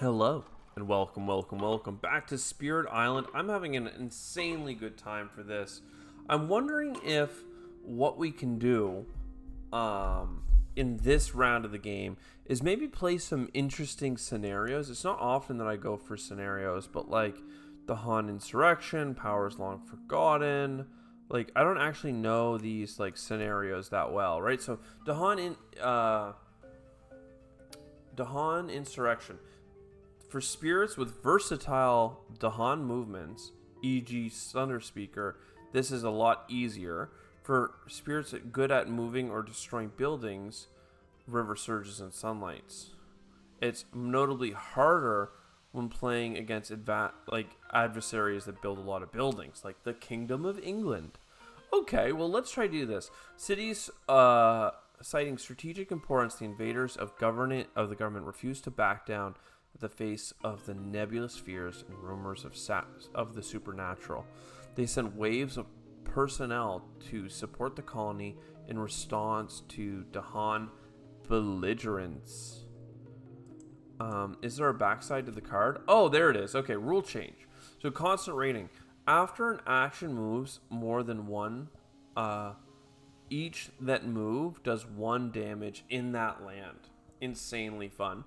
Hello, and welcome back to Spirit Island. I'm having an insanely good time for this. I'm wondering if what we can do in this round of the game is maybe play some interesting scenarios. It's not often that I go for scenarios, but like Dahan Insurection, Powers Long Forgotten. Like, I don't actually know these like scenarios that well, right? So Dahan Insurrection. For spirits with versatile Dahan movements, e.g. Thunder Speaker, this is a lot easier. For spirits good at moving or destroying buildings, River Surges and Sunlights. It's notably harder when playing against adversaries that build a lot of buildings, like the Kingdom of England. Okay, well, let's try to do this. Cities citing strategic importance, the invaders of the government refuse to back down at the face of the nebulous fears and rumors of the supernatural. They sent waves of personnel to support the colony in response to Dahan belligerence. Is there a backside to the card? Oh, there it is. Okay, rule change. So constant rating. After an action moves more than one, each that move does 1 damage in that land. Insanely fun.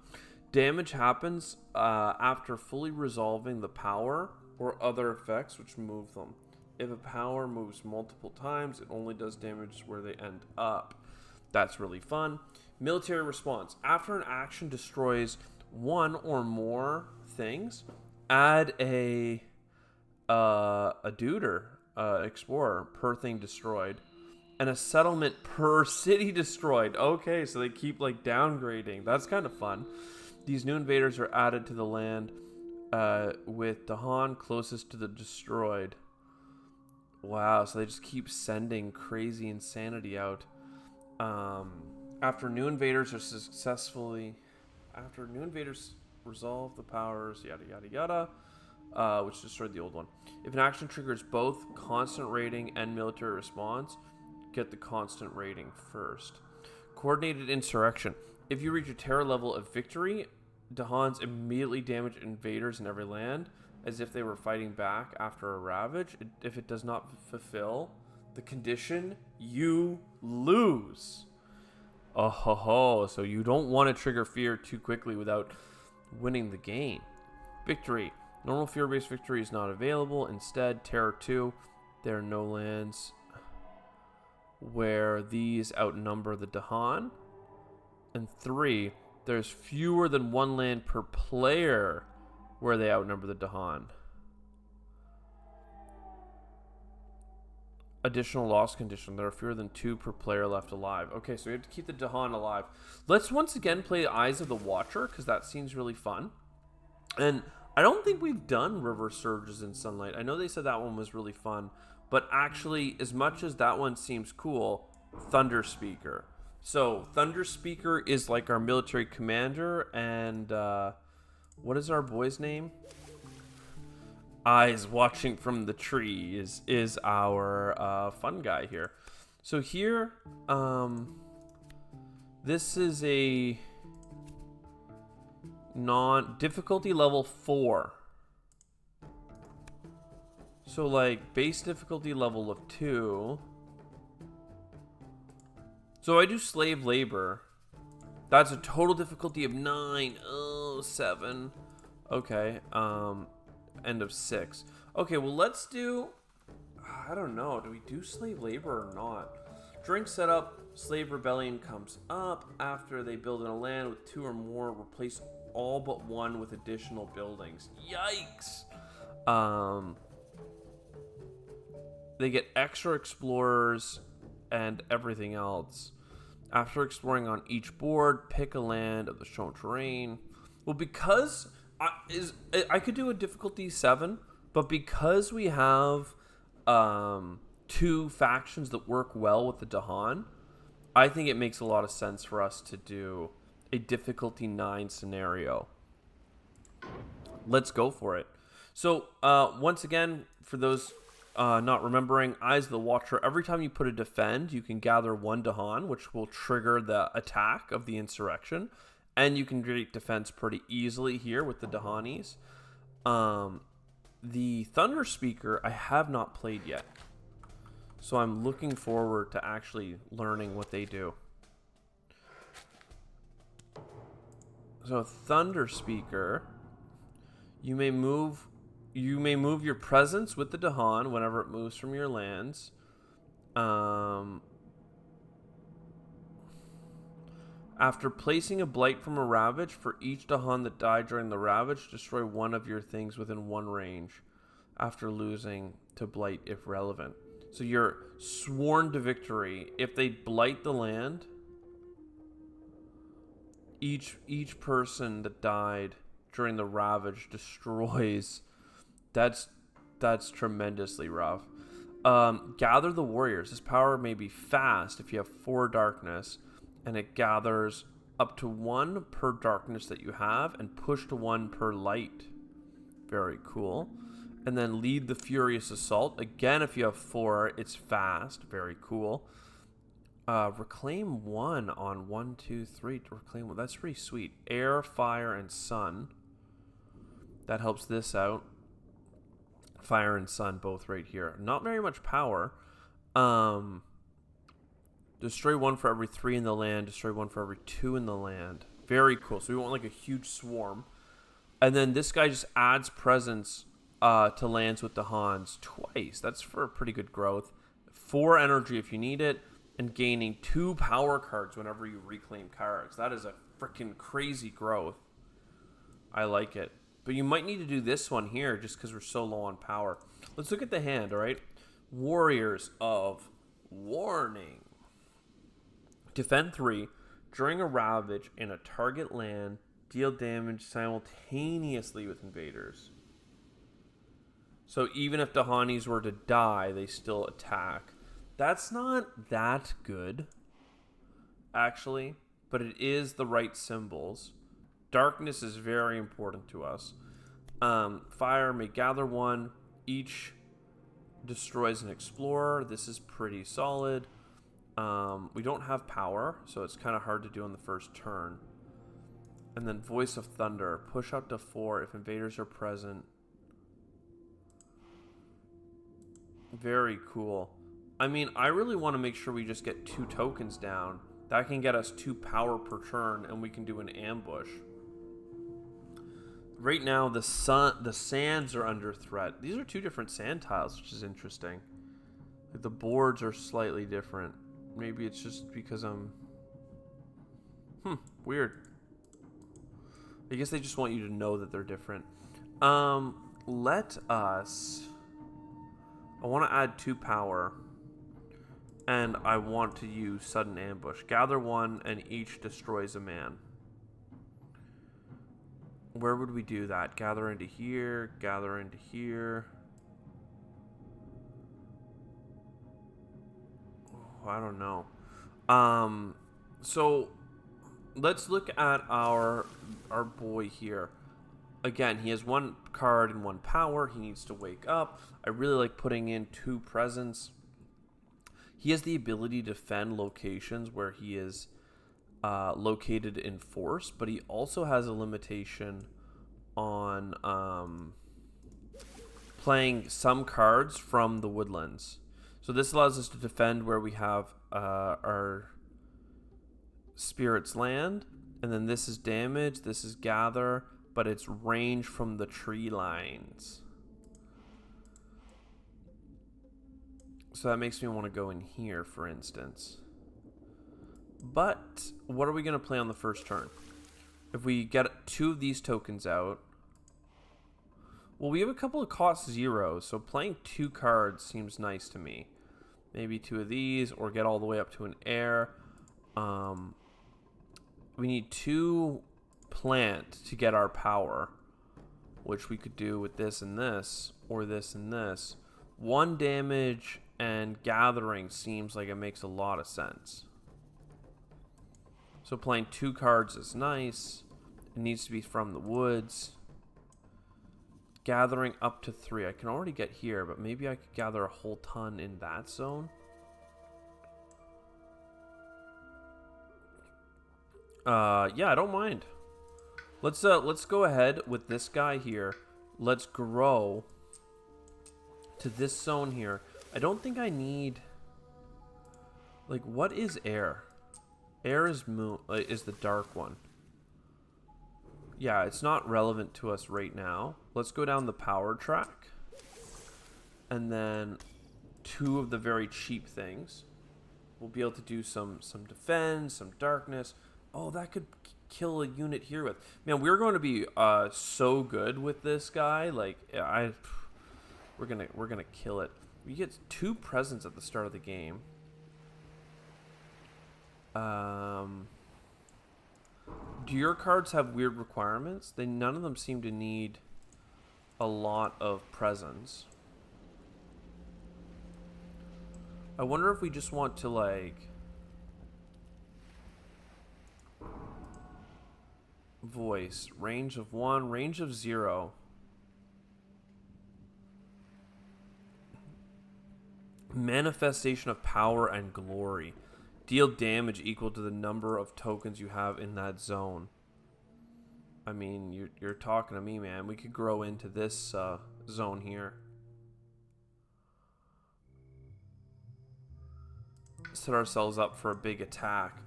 Damage happens after fully resolving the power or other effects which move them. If a power moves multiple times, it only does damage where they end up. That's really fun. Military response. After an action destroys one or more things, add a duder, explorer per thing destroyed, and a settlement per city destroyed. Okay, so they keep like downgrading. That's kind of fun. These new invaders are added to the land with Dahan closest to the destroyed. Wow, so they just keep sending crazy insanity out. After new invaders resolve the powers, yada yada yada, which destroyed the old one. If an action triggers both constant rating and military response, get the constant rating first. Coordinated insurrection. If you reach a terror level of victory, Dahans immediately damage invaders in every land as if they were fighting back after a ravage. If it does not fulfill the condition, you lose. Oh ho ho, so you don't want to trigger fear too quickly without winning the game. Victory. Normal fear-based victory is not available. Instead, Terror 2. There are no lands where these outnumber the Dahan. And 3, there's fewer than 1 land per player where they outnumber the Dahan. Additional loss condition. There are fewer than 2 per player left alive. Okay, so we have to keep the Dahan alive. Let's once again play Eyes of the Watcher, because that seems really fun. And I don't think we've done River Surges and Sunlight. I know they said that one was really fun, but actually, as much as that one seems cool, Thunder Speaker. So, Thunder Speaker is like our military commander, and what is our boy's name? Eyes watching from the tree is our fun guy here. So here, this is a difficulty level 4. So like base difficulty level of 2. So I do slave labor. That's a total difficulty of 9. Oh, 7. Okay. End of 6. Okay, well let's do, I don't know, do we do slave labor or not? During setup, slave rebellion comes up. After they build in a land with 2 or more, replace all but 1 with additional buildings. Yikes. They get extra explorers and everything else. After exploring on each board, pick a land of the shown terrain. Well, because I could do a difficulty 7, but because we have 2 factions that work well with the Dahan, I think it makes a lot of sense for us to do a difficulty 9 scenario. Let's go for it. So once again, for those not remembering, Eyes of the Watcher, every time you put a defend, you can gather 1 Dahan, which will trigger the attack of the insurrection. And you can create defense pretty easily here with the Dahanis. The Thunder Speaker I have not played yet. So I'm looking forward to actually learning what they do. So Thunder Speaker, you may move your presence with the Dahan whenever it moves from your lands. After placing a blight from a ravage, for each Dahan that died during the ravage, destroy one of your things within one range after losing to blight if relevant. So you're sworn to victory. If they blight the land, each person that died during the ravage destroys. That's tremendously rough. Gather the warriors. This power may be fast if you have 4 darkness, and it gathers up to 1 per darkness that you have and push to 1 per light. Very cool. And then lead the furious assault. Again, if you have 4, it's fast. Very cool. Reclaim 1 on 1, 2, 3 to reclaim 1. That's pretty sweet. Air, fire, and sun. That helps this out. Fire and sun both right here. Not very much power. Destroy 1 for every 3 in the land. Destroy 1 for every 2 in the land. Very cool. So we want like a huge swarm. And then this guy just adds presence to lands with the Hans twice. That's for a pretty good growth. 4 energy if you need it. And gaining 2 power cards whenever you reclaim cards. That is a freaking crazy growth. I like it. But you might need to do this one here just because we're so low on power. Let's look at the hand, all right? Warriors of Warning. Defend 3. During a ravage in a target land, deal damage simultaneously with invaders. So even if Dahanis were to die, they still attack. That's not that good, actually, but it is the right symbols. Darkness is very important to us. Fire may gather 1. Each destroys an explorer. This is pretty solid. We don't have power, so it's kind of hard to do on the first turn. And then Voice of Thunder. Push up to 4 if invaders are present. Very cool. I mean, I really want to make sure we just get 2 tokens down. That can get us 2 power per turn, and we can do an ambush. Right now, the sands are under threat. These are 2 different sand tiles, which is interesting. Like, the boards are slightly different. Maybe it's just because I'm... weird. I guess they just want you to know that they're different. Let us... I want to add 2 power. And I want to use Sudden Ambush. Gather 1 and each destroys a man. Where would we do that? Gather into here. Gather into here. Oh, I don't know. So let's look at our boy here. Again, he has 1 card and 1 power. He needs to wake up. I really like putting in 2 presence. He has the ability to defend locations where he is located in force, but he also has a limitation on playing some cards from the woodlands. So this allows us to defend where we have our spirit's land, and then this is damage, this is gather, but it's range from the tree lines. So that makes me want to go in here, for instance. But what are we going to play on the first turn? If we get 2 of these tokens out... Well, we have a couple of cost 0s, so playing 2 cards seems nice to me. Maybe 2 of these, or get all the way up to an air. We need 2 plant to get our power, which we could do with this and this, or this and this. 1 damage and gathering seems like it makes a lot of sense. So playing 2 cards is nice. It needs to be from the woods. Gathering up to 3. I can already get here, but maybe I could gather a whole ton in that zone. Yeah, I don't mind. Let's go ahead with this guy here. Let's grow to this zone here. I don't think I need, like, what is air? Air is moon, is the dark one. Yeah, it's not relevant to us right now. Let's go down the power track. And then 2 of the very cheap things. We'll be able to do some defense, some darkness. Oh, that could kill a unit here with. Man, we're going to be so good with this guy. Like, we're gonna kill it. We get 2 presents at the start of the game. Do your cards have weird requirements? None of them seem to need a lot of presents. I wonder if we just want to, like, voice range of 1, range of 0. Manifestation of power and glory. Deal damage equal to the number of tokens you have in that zone. I mean, you're talking to me, man. We could grow into this zone here. Set ourselves up for a big attack.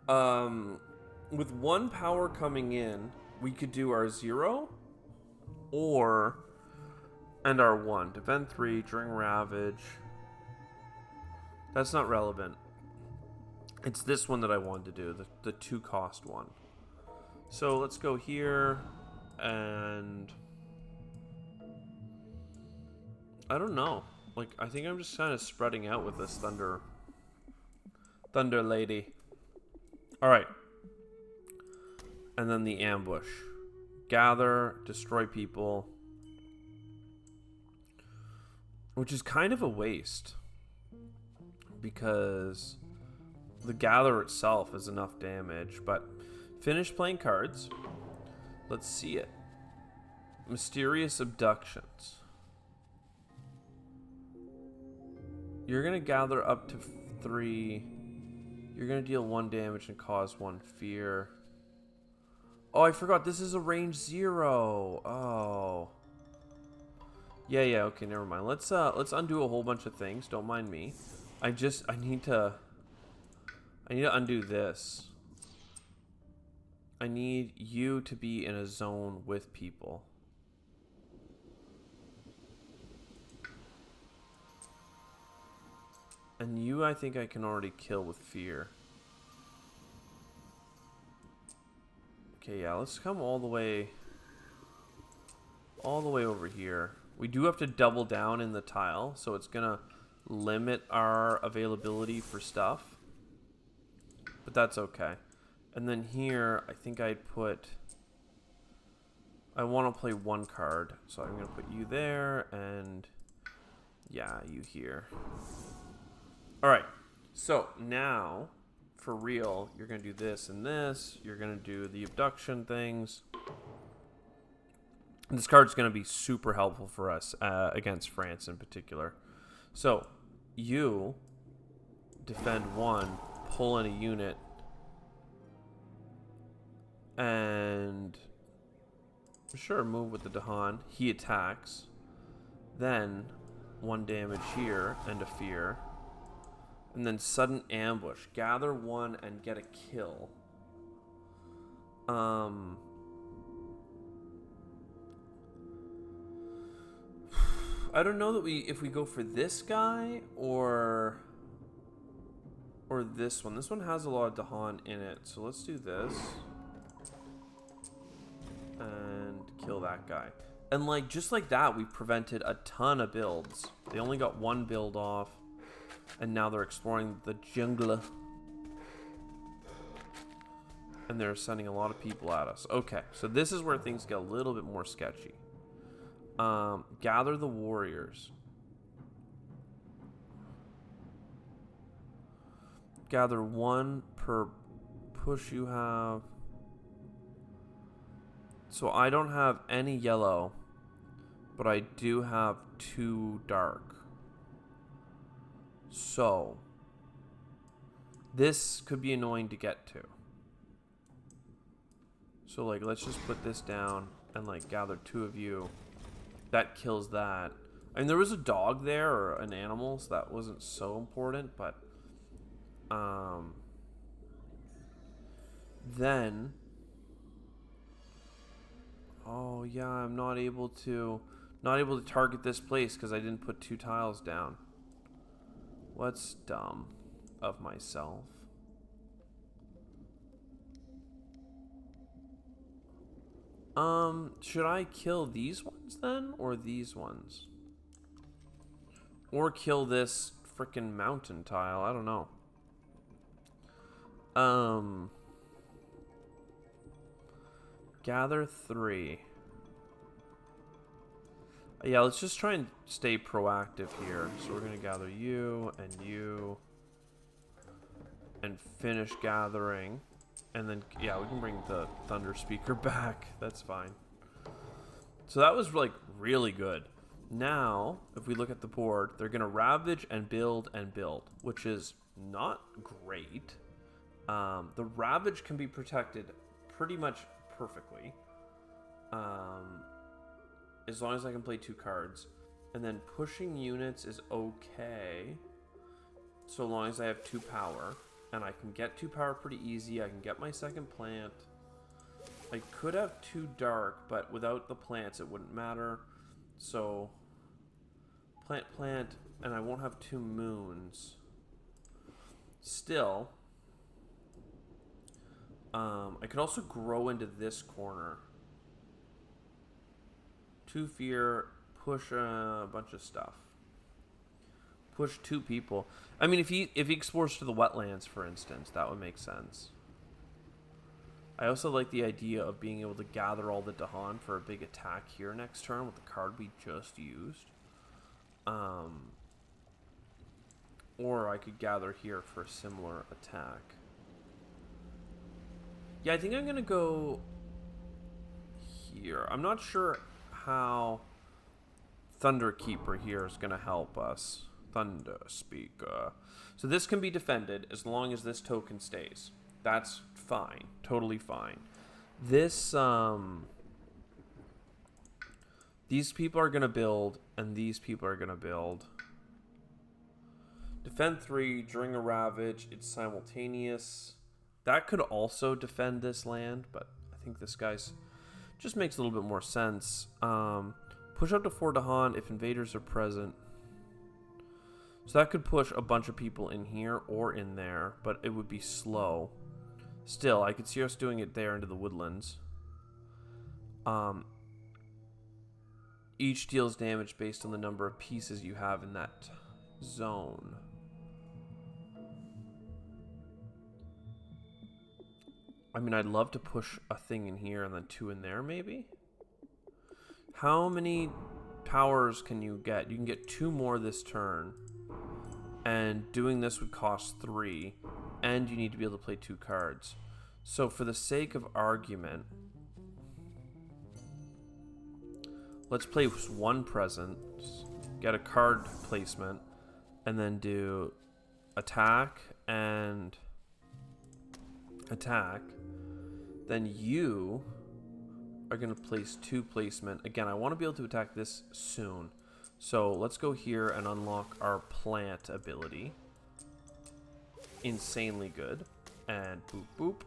With 1 power coming in, we could do our 0 and our 1. Defend 3 during Ravage. That's not relevant. It's this one that I wanted to do, the 2 cost one. So let's go here, and I don't know. Like, I think I'm just kind of spreading out with this Thunder Lady. All right. And then the ambush. Gather, destroy people. Which is kind of a waste. Because the gather itself is enough damage. But finish playing cards. Let's see it. Mysterious abductions. You're going to gather up to 3. You're going to deal 1 damage and cause 1 fear. Oh, I forgot. This is a range 0. Oh. Yeah, okay, never mind. Let's undo a whole bunch of things. Don't mind me. I need to undo this. I need you to be in a zone with people. And you, I think I can already kill with fear. Okay, yeah, let's come all the way over here. We do have to double down in the tile, so it's gonna limit our availability for stuff. But that's okay. And then here, I think I want to play 1 card, so I'm gonna put you there, and yeah, you here. Alright, so now, for real, you're going to do this and this. You're going to do the abduction things. And this card's going to be super helpful for us against France in particular. So, you defend 1, pull in a unit, and sure, move with the Dahan. He attacks. Then, 1 damage here and a fear. And then sudden ambush. Gather 1 and get a kill. I don't know that if we go for this guy or this one. This one has a lot of Dahan in it. So let's do this. And kill that guy. And like just like that, we prevented a ton of builds. They only got 1 build off. And now they're exploring the jungle. And they're sending a lot of people at us. Okay, so this is where things get a little bit more sketchy. Gather the warriors. Gather 1 per push you have. So I don't have any yellow. But I do have 2 dark. So, this could be annoying to get to. So, like, let's just put this down and, like, gather 2 of you. That kills that. I mean, there was a dog there, or an animal, so that wasn't so important, but... Then... Oh, yeah, I'm not able to target this place because I didn't put 2 tiles down. What's dumb of myself? Should I kill these ones then, or these ones? Or kill this frickin' mountain tile, I don't know. Gather 3. Yeah, let's just try and stay proactive here. So we're gonna gather you, and finish gathering. And then, yeah, we can bring the Thunder Speaker back. That's fine. So that was, like, really good. Now, if we look at the board, they're going to ravage and build, which is not great. The ravage can be protected pretty much perfectly. As long as I can play 2 cards. And then pushing units is okay. So long as I have 2 power. And I can get 2 power pretty easy. I can get my second plant. I could have 2 dark, but without the plants it wouldn't matter. So plant, and I won't have 2 moons. Still, I could also grow into this corner. 2 fear, push a bunch of stuff. Push 2 people. I mean, if he explores to the wetlands, for instance, that would make sense. I also like the idea of being able to gather all the Dahan for a big attack here next turn with the card we just used. Or I could gather here for a similar attack. Yeah, I think I'm going to go here. I'm not sure how Thunderkeeper here is going to help us. Thunder Speaker. So this can be defended as long as this token stays. That's fine. Totally fine. This, these people are going to build, and these people are going to build. Defend 3 during a ravage. It's simultaneous. That could also defend this land, but I think this guy's just makes a little bit more sense. Push up to 4 Dahan if invaders are present. So that could push a bunch of people in here or in there, but it would be slow. Still, I could see us doing it there into the woodlands. Each deals damage based on the number of pieces you have in that zone. I mean, I'd love to push a thing in here and then 2 in there, maybe? How many powers can you get? You can get 2 more this turn. And doing this would cost 3. And you need to be able to play 2 cards. So for the sake of argument, let's play 1 presence, get a card placement, and then do attack and attack. Then you are going to place 2 placement. Again, I want to be able to attack this soon. So let's go here and unlock our plant ability. Insanely good. And boop, boop.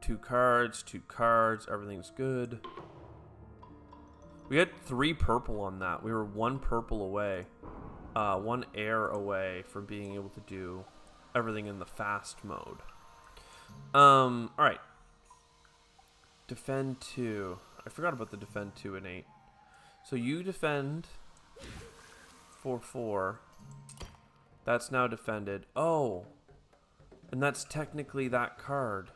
2 cards, 2 cards. Everything's good. We had 3 purple on that. We were 1 purple away. 1 air away from being able to do everything in the fast mode. Alright. Defend 2. I forgot about the defend 2 and 8. So you defend for 4. That's now defended. Oh! And that's technically that card.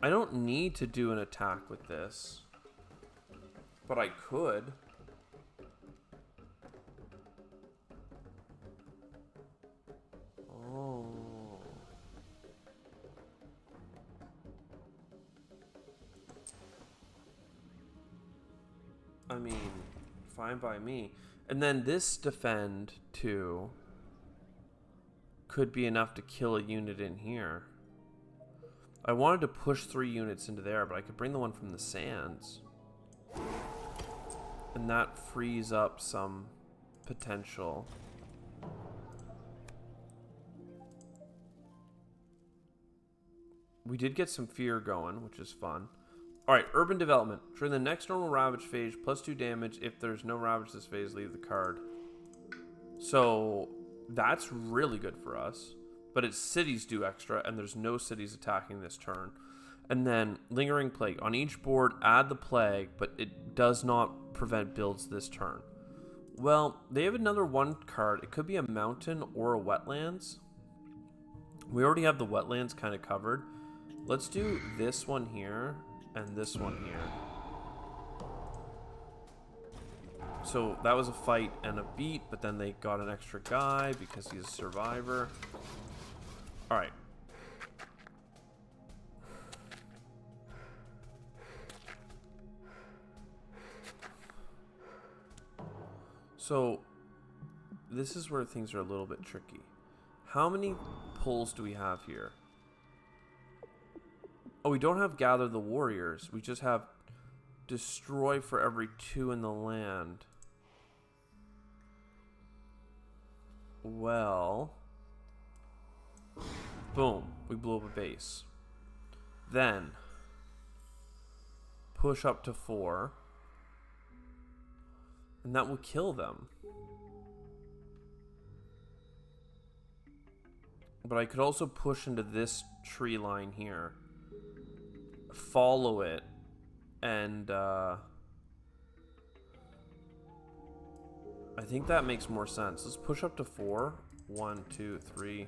I don't need to do an attack with this. But I could. Oh. I mean, fine by me. And then this defend 2 could be enough to kill a unit in here. I wanted to push 3 units into there, but I could bring the one from the sands. And that frees up some potential. We did get some fear going, which is fun. Alright, urban development. During the next normal ravage phase, +2 damage. If there's no ravage this phase, leave the card. So, that's really good for us. But its cities do extra, and there's no cities attacking this turn. And then, Lingering Plague. On each board, add the plague, but it does not prevent builds this turn. Well, they have another 1 card. It could be a mountain or a wetlands. We already have the wetlands kind of covered. Let's do this one here and this one here. So that was a fight and a beat, but then they got an extra guy because he's a survivor. Alright. So this is where things are a little bit tricky. How many pulls do we have here? Oh, we don't have Gather the Warriors. We just have Destroy for every 2 in the land. Well, boom, we blew up a base. Then, push up to 4. And that will kill them. But I could also push into this tree line here. Follow it. And, I think that makes more sense. Let's push up to 4. 1, 2, 3.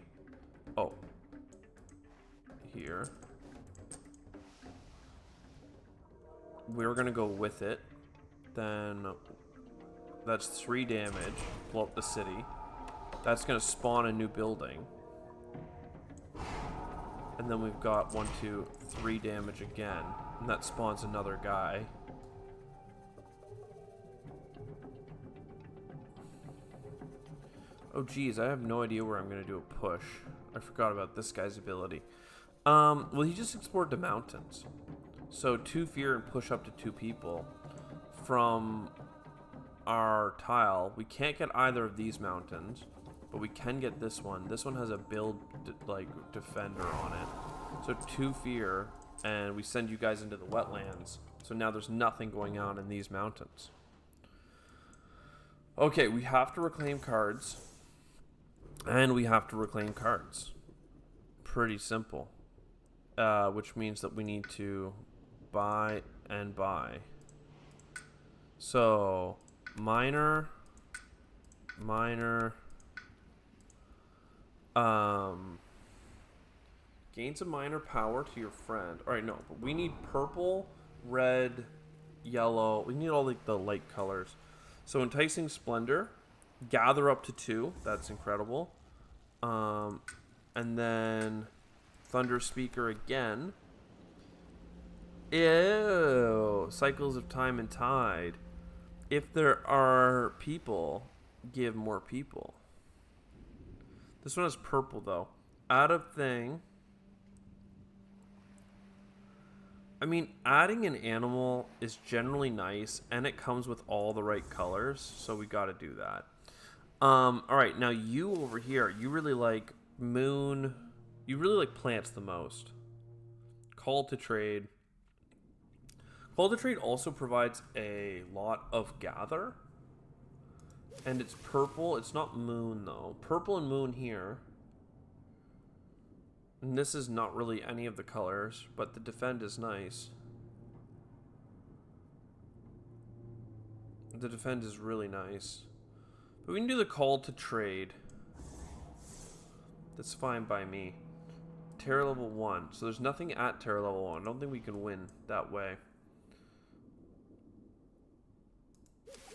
Oh. Here. We're gonna go with it. Then that's 3 damage. Blow up the city. That's gonna spawn a new building. And then we've got 1, 2, 3 damage again. And that spawns another guy. Oh geez, I have no idea where I'm gonna do a push. I forgot about this guy's ability. Well, he just explored the mountains. So 2 fear and push up to 2 people from our tile. We can't get either of these mountains, but we can get this one. This one has a build like defender on it. So 2 fear, and we send you guys into the wetlands. So now there's nothing going on in these mountains. Okay, we have to reclaim cards. And we have to reclaim cards. Pretty simple. Which means that we need to buy and buy. So, minor. Gains a minor power to your friend. Alright, no, but we need purple, red, yellow. We need all the light colors. So, Enticing Splendor. Gather up to 2. That's incredible. And then Thunder Speaker again. Ew. Cycles of Time and Tide. If there are people, give more people. This one is purple though. Add a thing. I mean, adding an animal is generally nice, and it comes with all the right colors, so we got to do that. Alright, now you over here, you really like moon. You really like plants the most. Call to Trade. Call to Trade also provides a lot of gather. And it's purple. It's not moon, though. Purple and moon here. And this is not really any of the colors, but the defend is nice. The defend is really nice. But we can do the Call to Trade. That's fine by me. Terror level 1. So there's nothing at Terror level 1. I don't think we can win that way.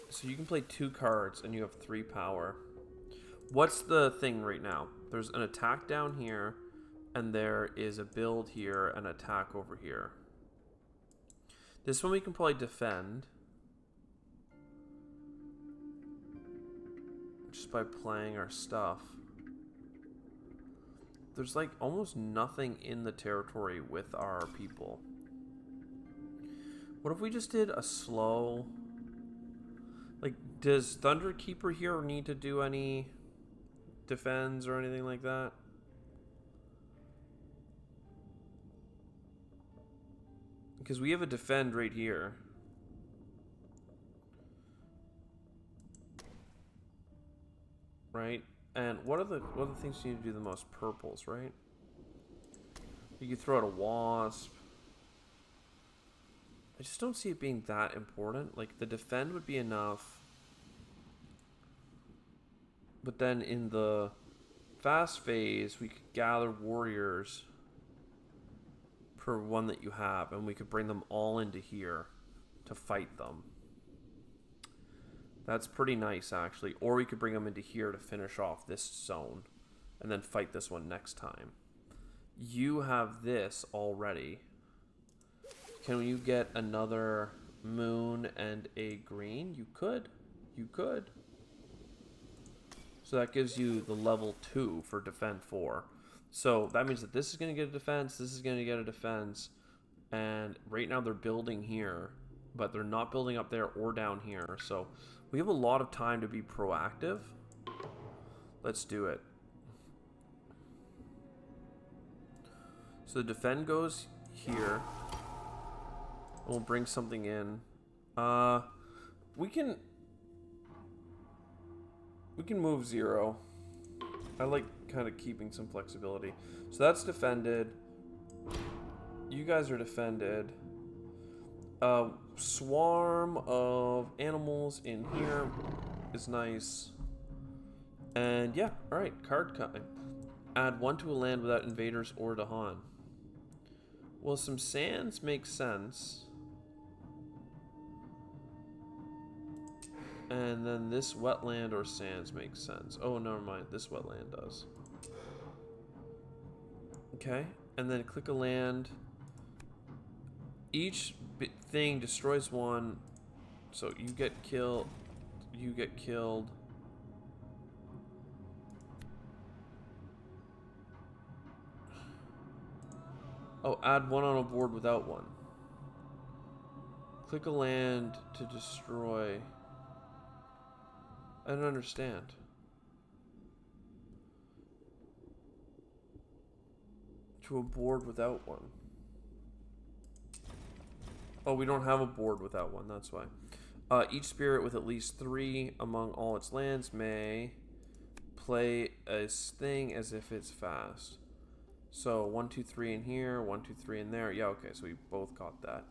So you can play 2 cards and you have 3 power. What's the thing right now? There's an attack down here, and there is a build here and attack over here. This one we can probably defend. Just by playing our stuff. there's like almost nothing in the territory with our people. What if we just did a slow... Like, does Thunderkeeper here need to do any defense or anything like that? Because we have a defend right here. Right? And what are the things you need to do the most? Purples, right? You could throw out a wasp. I just don't see it being that important. Like, the defend would be enough. But then in the fast phase, we could gather warriors per one that you have, and we could bring them all into here to fight them. That's pretty nice, actually. Or we could bring them into here to finish off this zone, and then fight this one next time. You have this already. Can you get another moon and a green? You could. You could. So that gives you the level 2 for defend 4. So that means that this is going to get a defense, this is going to get a defense, and right now they're building here, but they're not building up there or down here. So we have a lot of time to be proactive. Let's do it. So the defend goes here. We'll bring something in. We can move 0. I like kind of keeping some flexibility. So that's defended. You guys are defended. Swarm of animals in here is nice. And yeah, alright, card time. Add 1 to a land without invaders or Dahan. Well, some sands make sense. And then this wetland or sands makes sense. Oh, never mind. This wetland does. Okay. And then click a land. Each thing destroys 1. So you get killed. You get killed. Oh, add 1 on a board without 1. Click a land to destroy... I don't understand. To a board without 1. Oh, we don't have a board without 1, that's why. Each spirit with at least 3 among all its lands may play a thing as if it's fast. So 1, 2, 3 in here, 1, 2, 3 in there. Yeah, okay, so we both got that.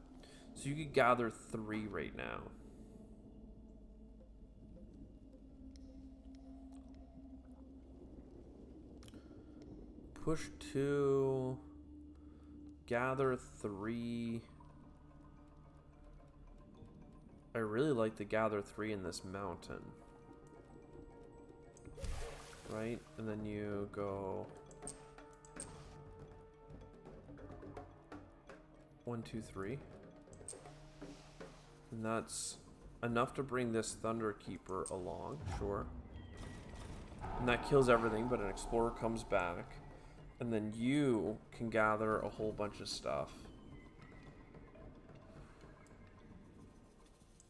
So you could gather 3 right now. Push 2, gather 3. I really like the gather 3 in this mountain. Right? And then you go 1, 2, 3. And that's enough to bring this Thunderkeeper along, sure. And that kills everything, but an explorer comes back. And then you can gather a whole bunch of stuff.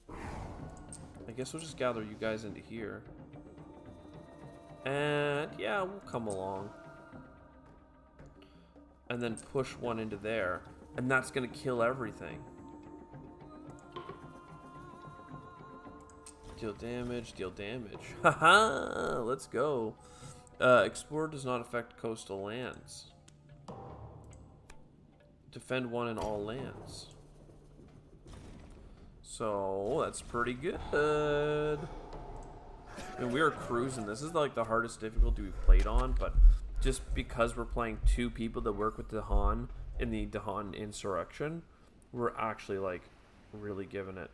I guess we'll just gather you guys into here. And yeah, we'll come along. And then push 1 into there. And that's going to kill everything. Deal damage, deal damage. Haha, let's go. Explorer does not affect coastal lands. Defend 1 in all lands. So, that's pretty good. I mean, we are cruising. This is like the hardest difficulty we've played on, but just because we're playing 2 people that work with Dahan in the Dahan Insurection, we're actually like really giving it.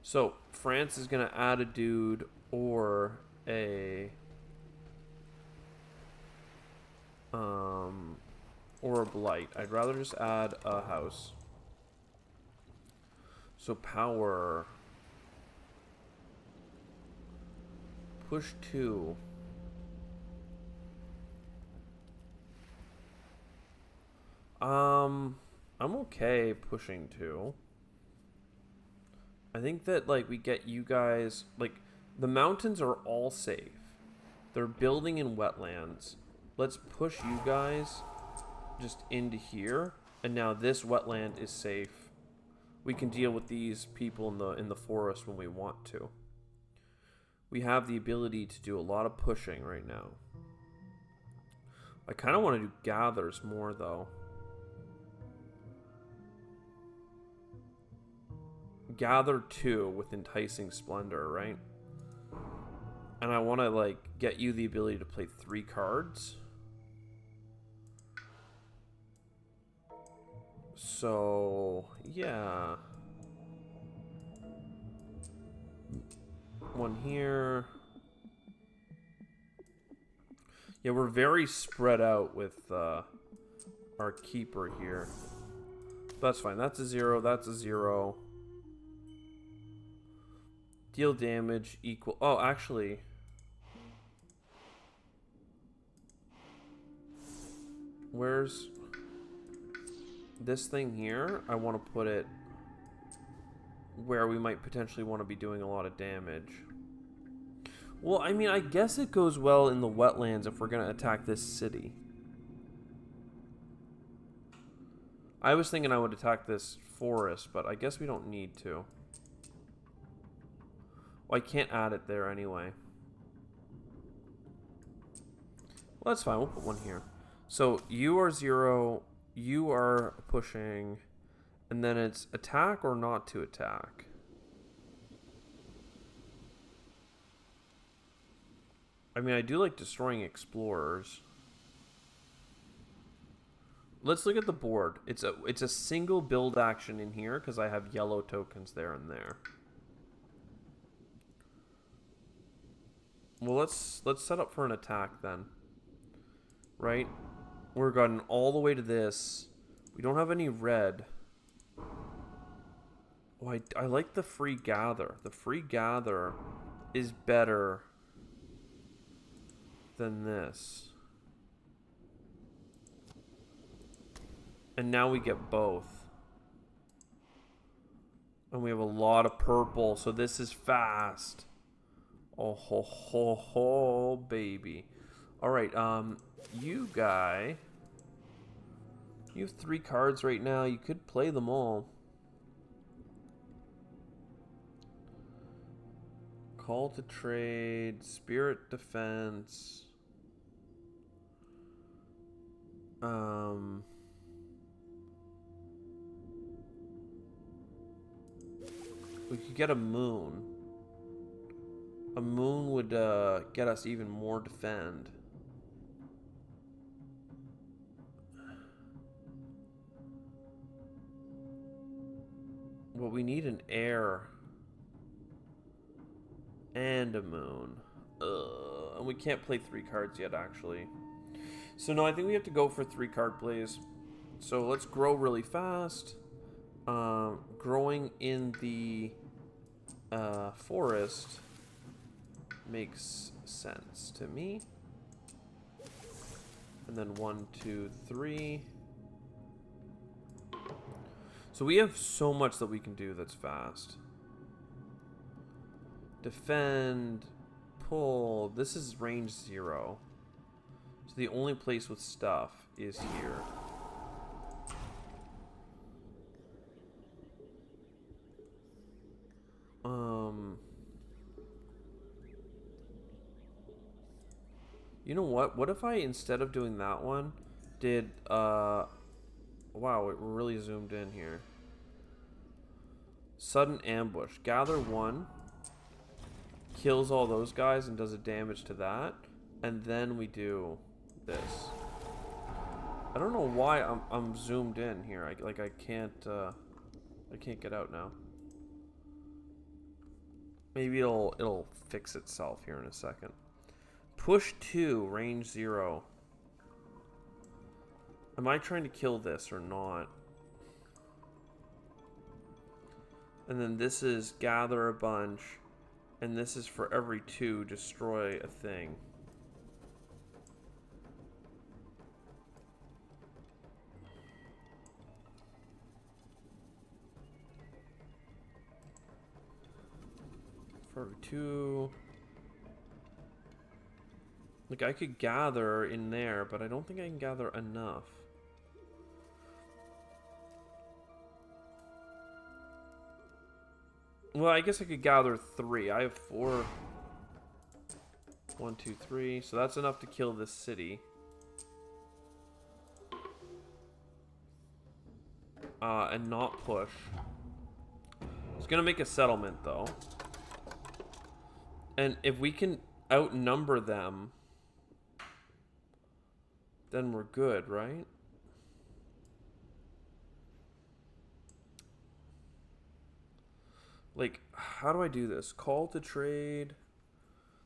So, France is going to add a dude or a blight. I'd rather just add a house. So power. Push 2. I'm okay pushing 2. I think that, like, we get you guys, like, the mountains are all safe. They're building in wetlands. Let's push you guys just into here, and now this wetland is safe. We can deal with these people in the forest when we want to. We have the ability to do a lot of pushing right now. I kind of want to do gathers more, though. Gather 2 with enticing splendor, right? And I want to, like, get you the ability to play 3 cards. So, yeah. 1 here. Yeah, we're very spread out with our keeper here. That's fine. That's a 0. That's a 0. Deal damage equal... Oh, actually... Where's... This thing here? I want to put it where we might potentially want to be doing a lot of damage. Well, I mean, I guess it goes well in the wetlands if we're going to attack this city. I was thinking I would attack this forest, but I guess we don't need to. Well, I can't add it there anyway. Well, that's fine. We'll put 1 here. So, you are 0. You are pushing. And then it's attack or not to attack. I mean, I do like destroying explorers. Let's look at the board. It's a single build action in here because I have yellow tokens there and there. Well, let's set up for an attack then. Right? We're gotten all the way to this. We don't have any red. Oh, I like the free gather. The free gather is better than this. And now we get both. And we have a lot of purple, so this is fast. Oh ho ho ho, baby. Alright, you guy. You have 3 cards right now. You could play them all. Call to trade, spirit defense. We could get a moon. A moon would get us even more defend. Well, we need an air and a moon. And we can't play 3 cards yet, actually. So no, I think we have to go for 3 card plays. So let's grow really fast. Growing in the forest makes sense to me. And then 1, 2, 3. So we have so much that we can do that's fast. Defend, pull. This is range 0. So the only place with stuff is here. You know what? What if I, instead of doing that one, did, wow, it really zoomed in here. Sudden ambush. Gather 1. Kills all those guys and does a damage to that. And then we do this. I don't know why I'm zoomed in here. I can't get out now. Maybe it'll fix itself here in a second. Push 2, range 0. Am I trying to kill this or not? And then this is gather a bunch. And this is for every 2, destroy a thing. For every 2. Like, I could gather in there, but I don't think I can gather enough. Well, I guess I could gather 3. I have 4. 1, 2, 3. So that's enough to kill this city. And not push. It's gonna make a settlement, though. And if we can outnumber them, then we're good, right? Like, how do I do this? Call to trade.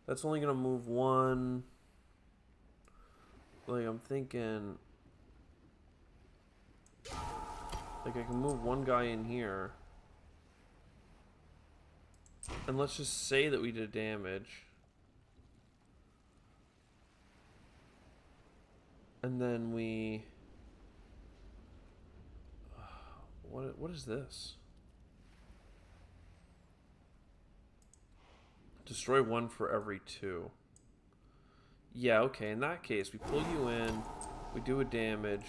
That's only gonna move 1. Like, I'm thinking... Like, I can move 1 guy in here. And let's just say that we did damage. And then we... What is this? Destroy 1 for every 2. Yeah, okay, in that case, we pull you in. We do a damage.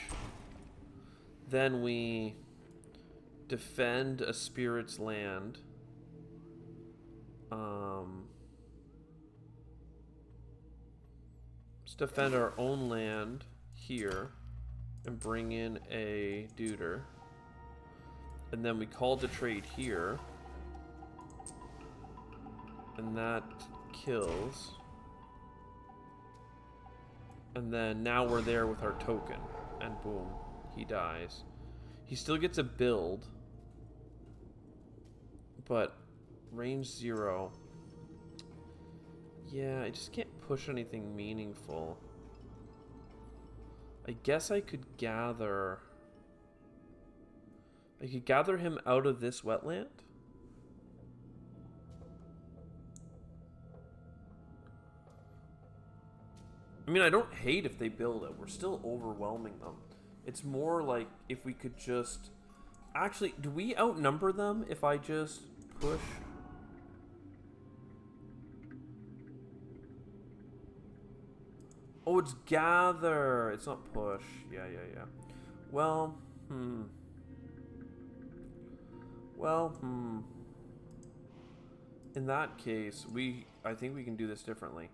Then we defend a spirit's land. Let's defend our own land here and bring in a duder. And then we call to trade here. And that kills. And then now we're there with our token. And boom, he dies. He still gets a build. But range 0. Yeah, I just can't push anything meaningful. I guess I could gather... I could gather him out of this wetland? I mean, I don't hate if they build it. We're still overwhelming them. It's more like if we could just... Actually, do we outnumber them if I just push? Oh, it's gather. It's not push. Yeah. Well, in that case, I think we can do this differently.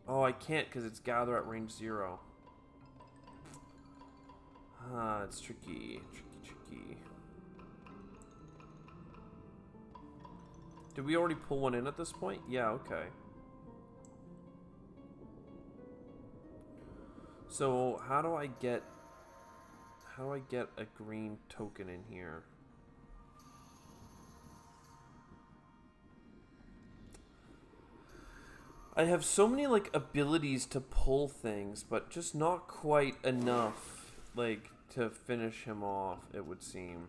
Oh, I can't because it's gather at range 0. It's tricky. Did we already pull one in at this point? Yeah, okay. So, how do I get a green token in here? I have so many, like, abilities to pull things, but just not quite enough, like, to finish him off, it would seem.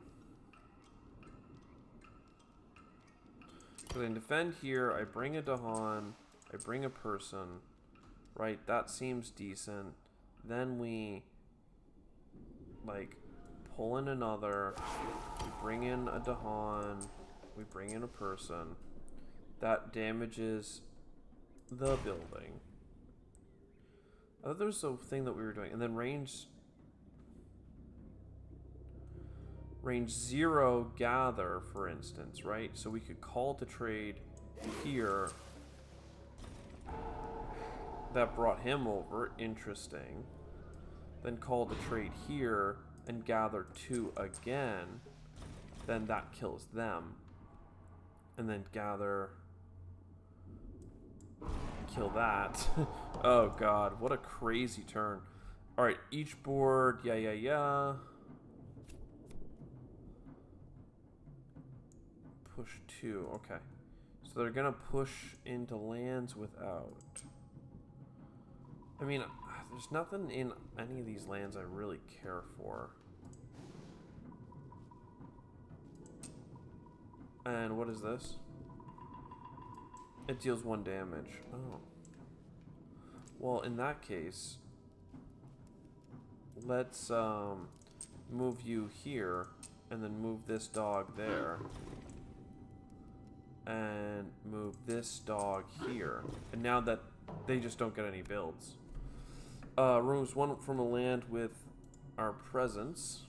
So I defend here, I bring a Dahan, I bring a person, right, that seems decent. Then we, like, pull in another, we bring in a Dahan, we bring in a person. That damages the building. I thought there was a thing that we were doing. And then range 0 gather, for instance, right? So we could call to trade here. That brought him over. Interesting. Then call to trade here and gather 2 again. Then that kills them. And then gather... Kill that. Oh god, what a crazy turn. Alright, each board, yeah. Push 2, okay. So they're gonna push into lands without. I mean, there's nothing in any of these lands I really care for. And what is this? It deals 1 damage. Oh. Well, in that case, let's move you here, and then move this dog there. and move this dog here. And now that they just don't get any builds. Removes one from a land with our presence.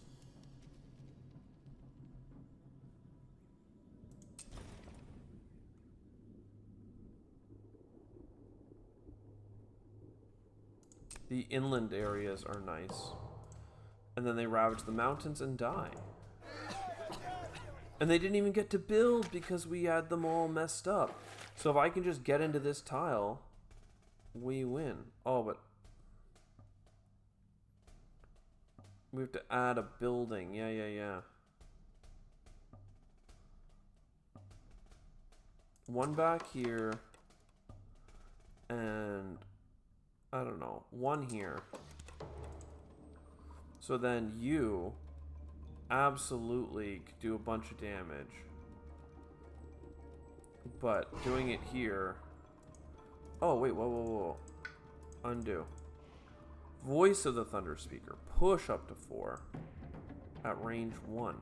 The inland areas are nice. And then they ravage the mountains and die. And they didn't even get to build because we had them all messed up. So if I can just get into this tile, we win. Oh, but we have to add a building. Yeah. One back here. And I don't know, one here. So then you absolutely could do a bunch of damage. But doing it here... Oh, wait, whoa. Undo. Voice of the Thunder Speaker. Push up to 4 at range 1.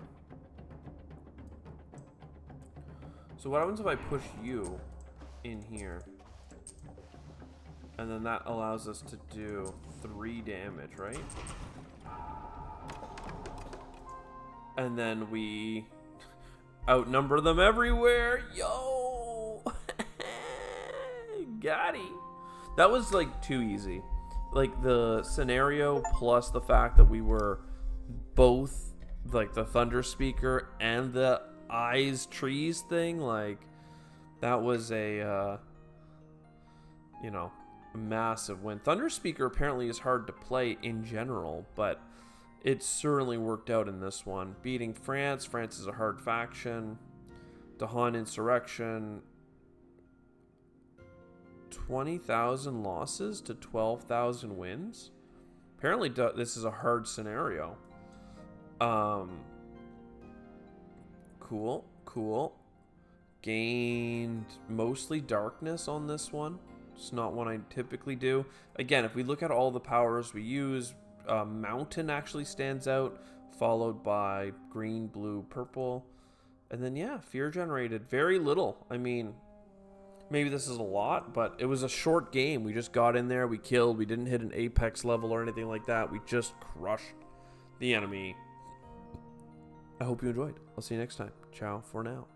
So what happens if I push you in here? And then that allows us to do 3 damage, right? And then we outnumber them everywhere. Yo! Got it. That was like too easy. Like the scenario plus the fact that we were both like the Thunder Speaker and the eyes trees thing, like that was a you know, massive win. Thunder Speaker apparently is hard to play in general, but it certainly worked out in this one. Beating France. France is a hard faction. Dahan Insurection. 20,000 losses to 12,000 wins. Apparently this is a hard scenario. Cool. Gained mostly darkness on this one. It's not one I typically do. Again, if we look at all the powers we use, mountain actually stands out, followed by green, blue, purple. And then, yeah, fear generated. Very little. I mean, maybe this is a lot, but it was a short game. We just got in there, we killed, we didn't hit an apex level or anything like that. We just crushed the enemy. I hope you enjoyed. I'll see you next time. Ciao for now.